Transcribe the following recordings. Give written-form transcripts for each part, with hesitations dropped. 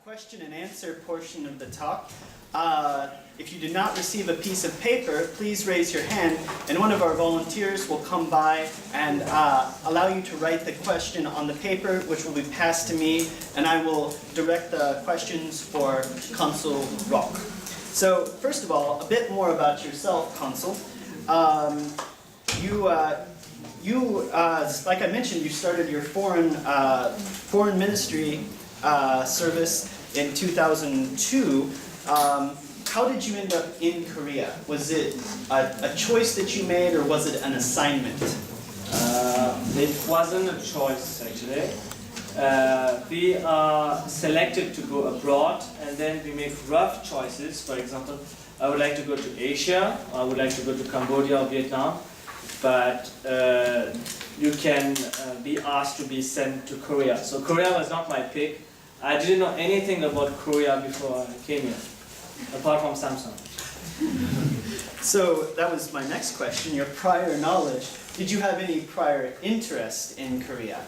question and answer portion of the talk. If you did not receive a piece of paper, please raise your hand and one of our volunteers will come by and allow you to write the question on the paper, which will be passed to me, and I will direct the questions for Consul Rocke. So first of all, a bit more about yourself, Consul. Like I mentioned, you started your foreign ministry service in 2002. How did you end up in Korea? Was it a choice that you made, or was it an assignment? It wasn't a choice, actually. We are selected to go abroad, and then we make rough choices. For example, I would like to go to Asia, I would like to go to Cambodia or Vietnam, but you can be asked to be sent to Korea. So Korea was not my pick. I didn't know anything about Korea before I came here, apart from Samsung. So that was my next question, your prior knowledge. Did you have any prior interest in Korea?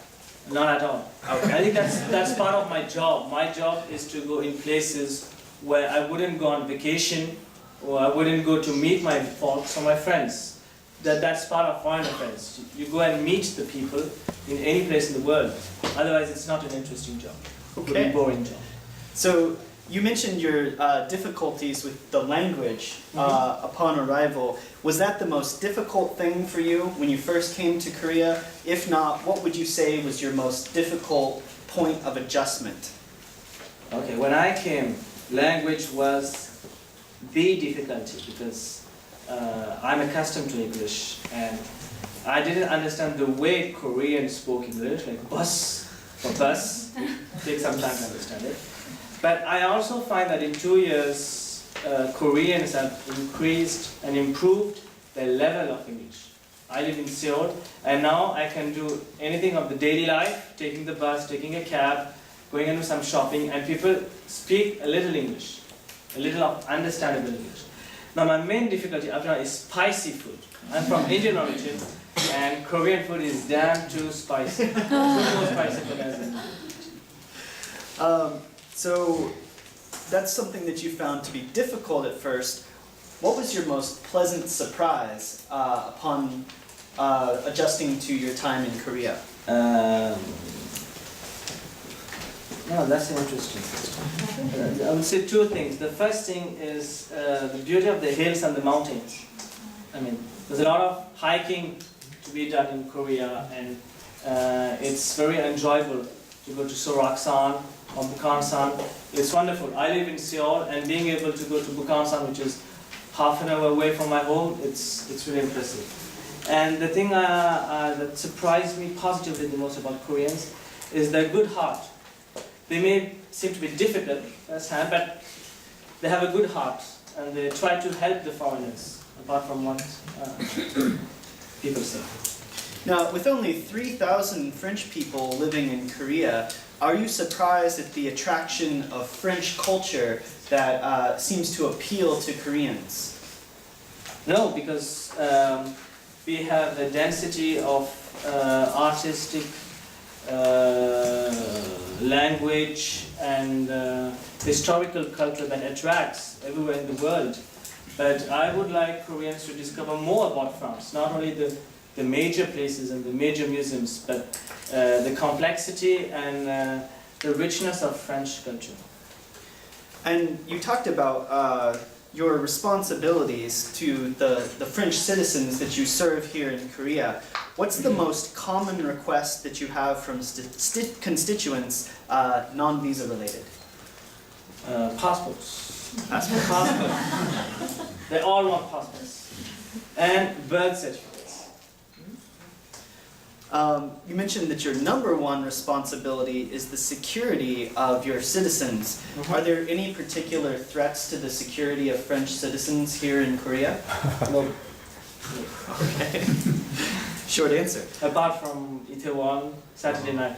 Not at all. Okay. I think that's part of my job. My job is to go in places where I wouldn't go on vacation, or I wouldn't go to meet my folks or my friends. That's part of foreign affairs. You go and meet the people in any place in the world. Otherwise, it's not an interesting job. It would be a boring job. So you mentioned your difficulties with the language upon arrival. Was that the most difficult thing for you when you first came to Korea? If not, what would you say was your most difficult point of adjustment? Okay, when I came, language was the difficulty because I'm accustomed to English and I didn't understand the way Koreans spoke English, like bus for bus. It takes some time to understand it. But I also find that in 2 years, Koreans have increased and improved their level of English. I live in Seoul, and now I can do anything of the daily life, taking the bus, taking a cab, going and do some shopping, and people speak a little English, a little of understandable English. Now my main difficulty up now is spicy food. I'm from Indian origin, and Korean food is damn too spicy. More spicy food as in. So that's something that you found to be difficult at first. What was your most pleasant surprise upon adjusting to your time in Korea? No, that's interesting. I would say two things. The first thing is the beauty of the hills and the mountains. I mean, there's a lot of hiking to be done in Korea, and it's very enjoyable to go to Soraksan or Bukhansan. It's wonderful. I live in Seoul, and being able to go to Bukhansan, which is half an hour away from my home, it's really impressive. And the thing that surprised me positively the most about Koreans is their good heart. They may seem to be difficult at times, but they have a good heart, and they try to help the foreigners, apart from what people say. Now, with only 3,000 French people living in Korea, are you surprised at the attraction of French culture that seems to appeal to Koreans? No, because we have a density of artistic language and historical culture that attracts everywhere in the world. But I would like Koreans to discover more about France, not only the major places and the major museums, but the complexity and the richness of French culture. And you talked about your responsibilities to the French citizens that you serve here in Korea. What's the most common request that you have from constituents non-visa related? Passports. Passports. They all want passports. And birth certificates. You mentioned that your #1 responsibility is the security of your citizens. Are there any particular threats to the security of French citizens here in Korea? No. Okay. Short answer. Apart from Itaewon, Saturday night.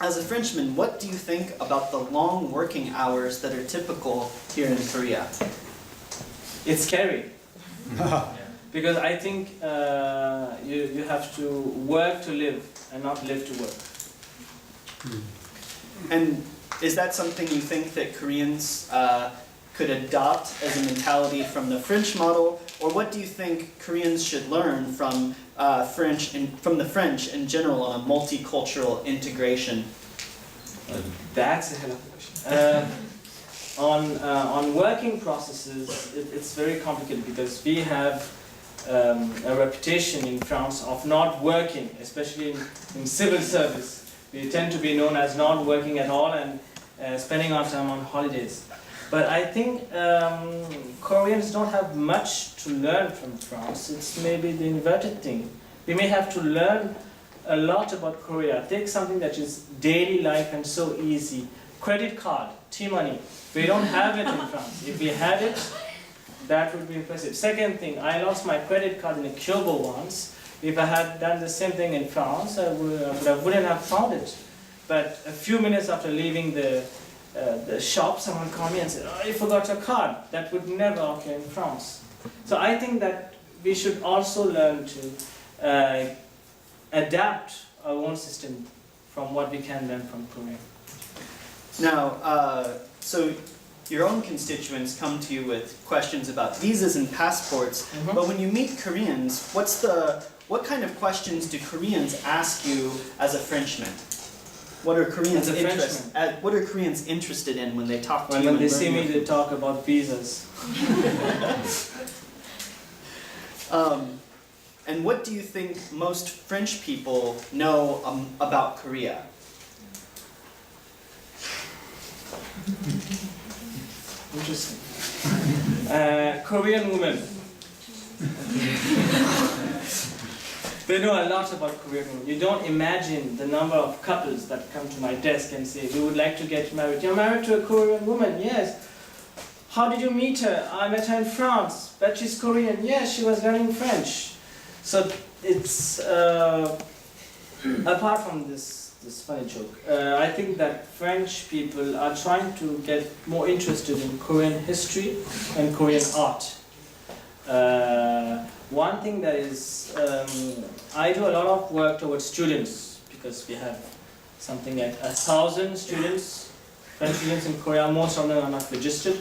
As a Frenchman, what do you think about the long working hours that are typical here in Korea? It's scary. because I think you have to work to live and not live to work. And is that something you think that Koreans could adopt as a mentality from the French model, or what do you think Koreans should learn from from the French in general on a multicultural integration? That's a hell of a question. On working processes, it's very complicated because we have a reputation in France of not working, especially in civil service. We tend to be known as not working at all and spending our time on holidays. But I think Koreans don't have much to learn from France. It's maybe the inverted thing. We may have to learn a lot about Korea. Take something that is daily life and so easy. Credit card, T-money. We don't have it in France. If we had it, that would be impressive. Second thing, I lost my credit card in a Kyobo once. If I had done the same thing in France, I wouldn't have found it. But a few minutes after leaving the shop, someone called me and said, "Oh, you forgot your card." That would never occur in France. So I think that we should also learn to adapt our own system from what we can learn from Korea. Now, so your own constituents come to you with questions about visas and passports, but when you meet Koreans, what kind of questions do Koreans ask you as a Frenchman? What are Koreans what are Koreans interested in when they talk to you? When they see me, they talk about visas. And what do you think most French people know about Korea? Interesting. Korean women. They know a lot about Korean women. You don't imagine the number of couples that come to my desk and say, "We would like to get married." "You're married to a Korean woman?" "Yes." "How did you meet her?" "I met her in France." "But she's Korean." "Yes, she was learning French." So it's, apart from this funny joke, I think that French people are trying to get more interested in Korean history and Korean art. One thing that is, I do a lot of work towards students because we have something like 1,000 students, French students in Korea. Most of them are not registered.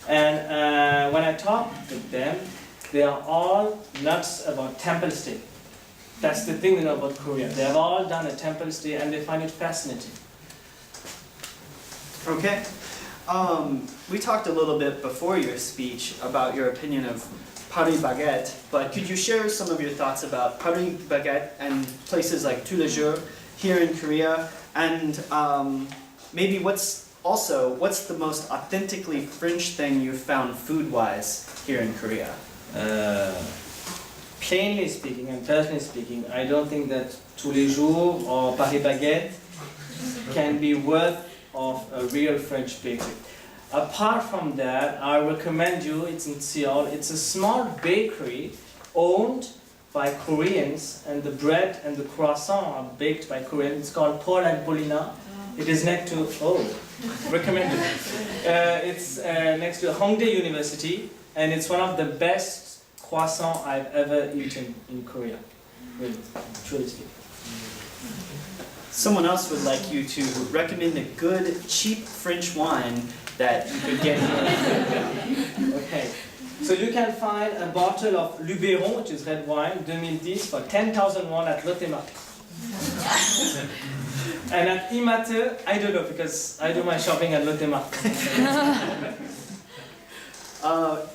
And when I talk with them, they are all nuts about temple stay. That's the thing they know about Korea. They have all done a temple stay and they find it fascinating. Okay. We talked a little bit before your speech about your opinion of Paris Baguette, but could you share some of your thoughts about Paris Baguette and places like Tous les Jours here in Korea, and maybe what's the most authentically French thing you've found food-wise here in Korea? Plainly speaking and personally speaking, I don't think that Tous les Jours or Paris Baguette can be worth of a real French bakery. Apart from that, I recommend you, it's in Seoul, it's a small bakery owned by Koreans, and the bread and the croissant are baked by Koreans. It's called Paul and Paulina. It is next to, recommended. It's next to Hongdae University, and it's one of the best croissant I've ever eaten in Korea. Really, truly speaking. Someone else would like you to recommend a good, cheap French wine that you could get here. Okay, so you can find a bottle of Luberon, which is red wine, 2010 for 10,000 won at Lotte Markt. And at Imate, I don't know because I do my shopping at Lotte Markt.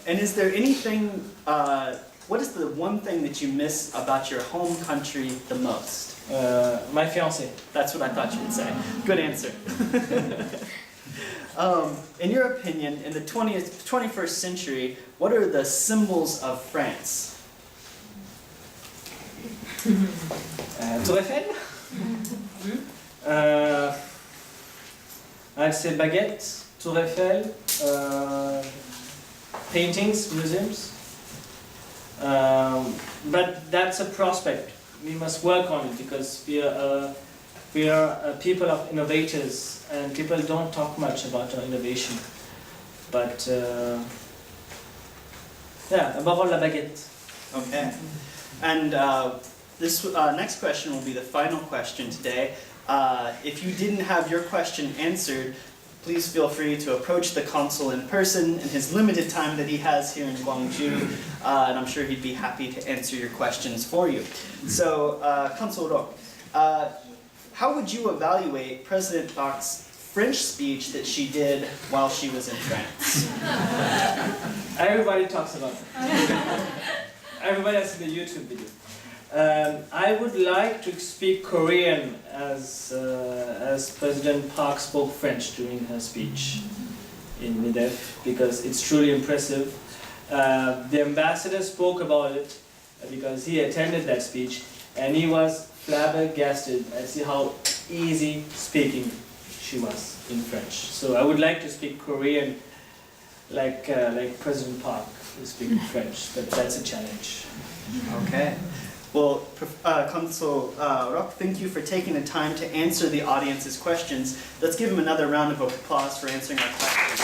And is there anything, what is the one thing that you miss about your home country the most? My fiancée. That's what I thought you would say. Good answer. In your opinion, in the 21st century, what are the symbols of France? Tour Eiffel? I'd say baguette, Tour Eiffel, paintings, museums. But that's a prospect. We must work on it because we are a people of innovators, and people don't talk much about our innovation. But yeah, above all, la baguette. Okay. And this next question will be the final question today. If you didn't have your question answered, please feel free to approach the consul in person in his limited time that he has here in Gwangju, and I'm sure he'd be happy to answer your questions for you. So, Consul Rocke, how would you evaluate President Park's French speech that she did while she was in France? Everybody talks about it. Everybody has seen the YouTube video. I would like to speak Korean as President Park spoke French during her speech in MEDEF because it's truly impressive. The ambassador spoke about it because he attended that speech and he was flabbergasted at see how easy speaking she was in French. So I would like to speak Korean like President Park is speaking French, but that's a challenge. Okay. Well, Consul Rocke, thank you for taking the time to answer the audience's questions. Let's give him another round of applause for answering our questions.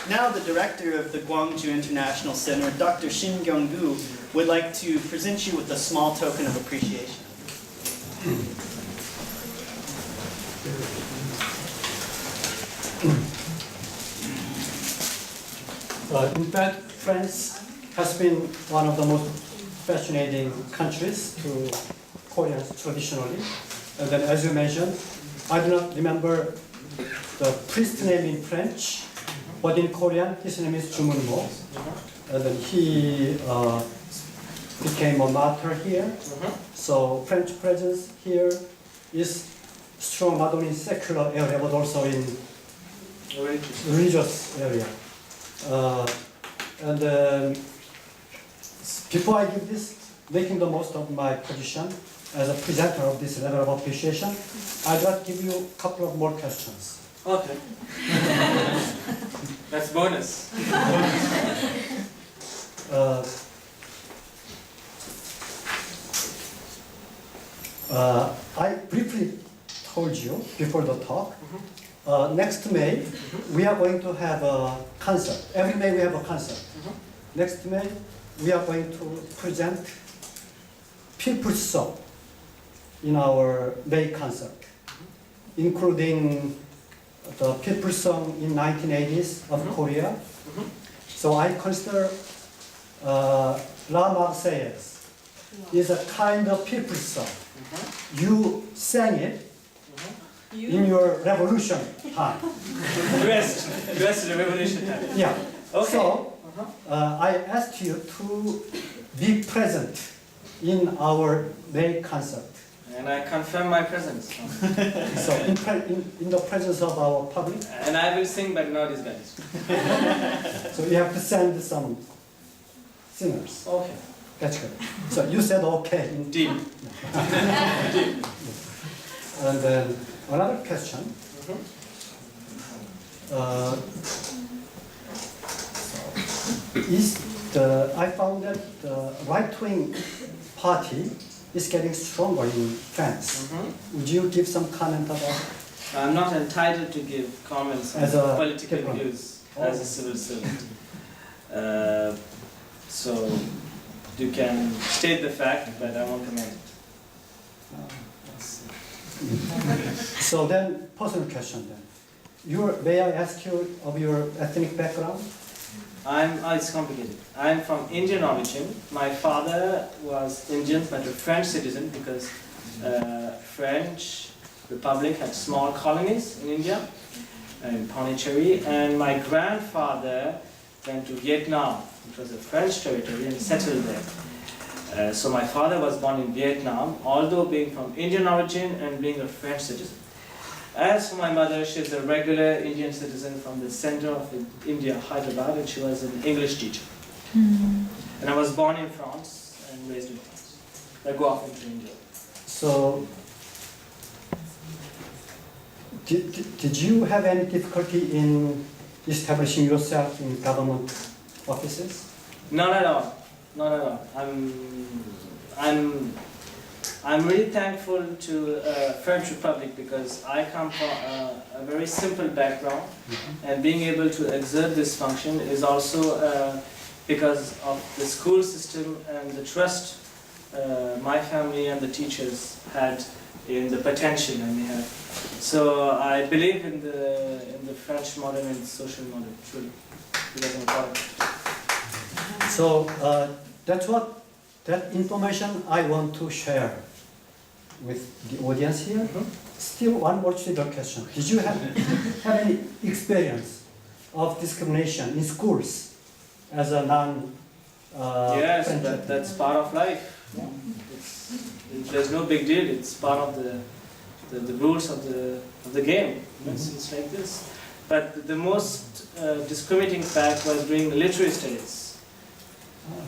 Now the director of the Gwangju International Center, Dr. Shin Kyung-gu, would like to present you with a small token of appreciation. In fact, France has been one of the most fascinating countries to Koreans traditionally. And then, as you mentioned, I do not remember the priest name in French, but in Korean, his name is Jumunmo. And then he became a martyr here. So French presence here is strong not only in secular area, but also in religious area. And then, before I give this, making the most of my position as a presenter of this level of appreciation, I'd like to give you a couple of more questions. Okay. That's bonus. I briefly told you before the talk, next May, we are going to have a concert. Every May we have a concert. Next May, we are going to present people's song in our May concert, including the people's song in 1980s of Korea. So I consider La Marseillaise is a kind of people's song. You sang it in your revolution time. Dressed the revolution time. Yeah. Okay. So I asked you to be present in our May concert. And I confirm my presence. So in the presence of our public. And I will sing, but not as bad. So you have to send some singers. Okay. That's good. So you said okay. Indeed. And then another question. I found that the right-wing party is getting stronger in France. Would you give some comment about it? I'm not entitled to give comments on As a political diplomat. views as a civil servant. So you can state the fact, but I won't comment it. So then, personal question then. May I ask you of your ethnic background? It's complicated. I'm from Indian origin. My father was Indian, but a French citizen because French Republic had small colonies in India, in Pondicherry, and my grandfather went to Vietnam, which was a French territory, and settled there. So my father was born in Vietnam, although being from Indian origin and being a French citizen. As for my mother, she's a regular Indian citizen from the center of India, Hyderabad, and she was an English teacher. And I was born in France and raised in France. I go off into India. So, did you have any difficulty in establishing yourself in government offices? Not at all. Not at all. I'm really thankful to French Republic because I come from a very simple background, and being able to exert this function is also because of the school system and the trust my family and the teachers had in the potential I may have. So I believe in the French model and the social model, truly. Because I'm a part of it. So that information I want to share with the audience here. Still one more trivial question. Did you have any experience of discrimination in schools as a non Yes, French? that's part of life. There's no big deal. It's part of the rules of the game. It's like this. But the most discriminating fact was during the literary studies,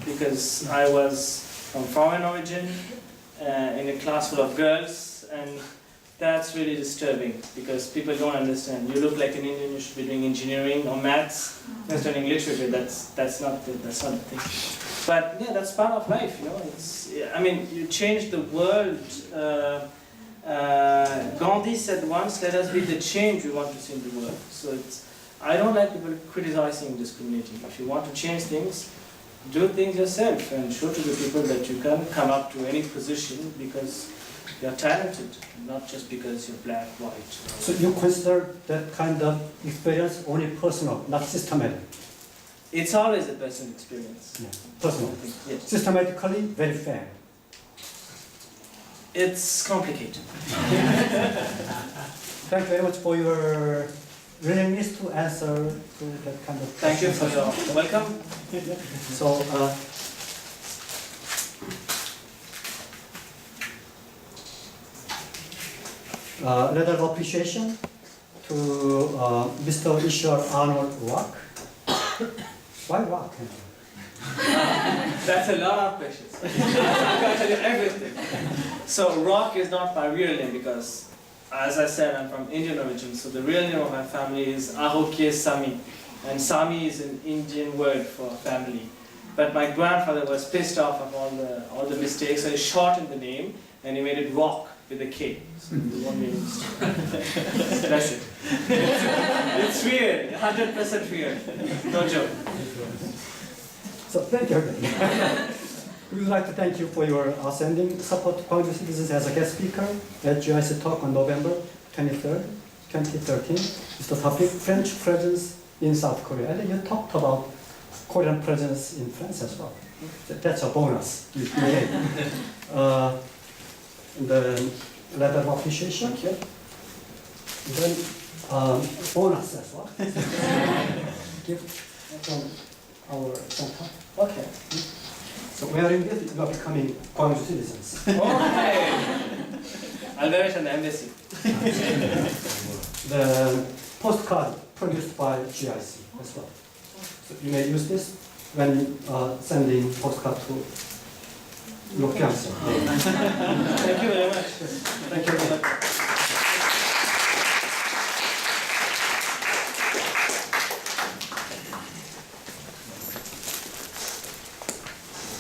because I was from foreign origin in a class full of girls, and that's really disturbing because people don't understand. You look like an Indian, you should be doing engineering or maths, you're studying literature. That's not the thing. But yeah, that's part of life, you know. I mean, you change the world. Gandhi said once, "Let us be the change we want to see in the world." So I don't like people criticizing, discriminating. If you want to change things, do things yourself and show to the people that you can come up to any position because you're talented, not just because you're black, white. So you consider that kind of experience only personal, not systematic? It's always a personal experience. Yeah, personal. Yes. Systematically, very fair. It's complicated. Thank you very much for your willingness to answer to that kind of Thank you for questions. your welcome. So, letter of appreciation to Mr. Ishwar Arnold Rocke. Why Rocke? That's a lot of questions. I can't tell you everything. So Rocke is not my real name because, as I said, I'm from Indian origin. So the real name of my family is Rocke Sami, and Sami is an Indian word for family. But my grandfather was pissed off of all the mistakes, so he shortened the name and he made it Rocke with a K. So the one name is that's it. It's weird, 100% weird. No joke. So thank you again. We would like to thank you for your outstanding support to Consul citizens as a guest speaker at GIC talk on November 23rd, 2013. It's the topic, French presence in South Korea. And then you talked about Korean presence in France as well. That's a bonus. The letter of appreciation. And then bonus as well. Gift from our center. Okay. So wearing this, you are becoming Consul citizens. Okay. I'll wear it in the embassy. The postcard produced by GIC as well. So you may use this when sending postcard to your fiancé. Thank you very much. Thank you very much.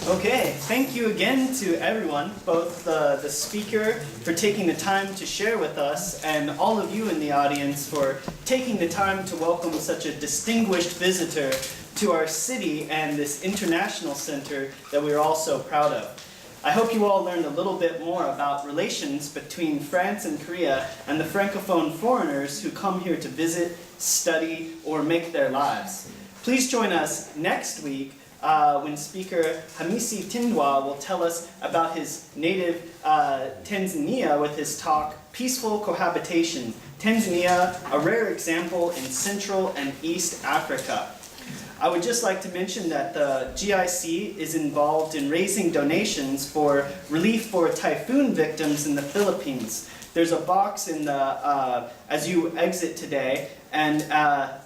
Okay, thank you again to everyone, both the speaker for taking the time to share with us, and all of you in the audience for taking the time to welcome such a distinguished visitor to our city and this international center that we're all so proud of. I hope you all learned a little bit more about relations between France and Korea and the Francophone foreigners who come here to visit, study, or make their lives. Please join us next week when speaker Hamisi Tindwa will tell us about his native Tanzania with his talk, Peaceful Cohabitation, Tanzania, a rare example in Central and East Africa. I would just like to mention that the GIC is involved in raising donations for relief for typhoon victims in the Philippines. There's a box in the as you exit today, and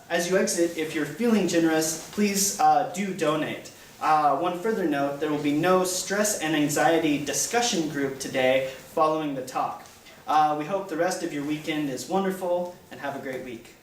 as you exit, if you're feeling generous, please do donate. One further note, there will be no stress and anxiety discussion group today following the talk. We hope the rest of your weekend is wonderful, and have a great week.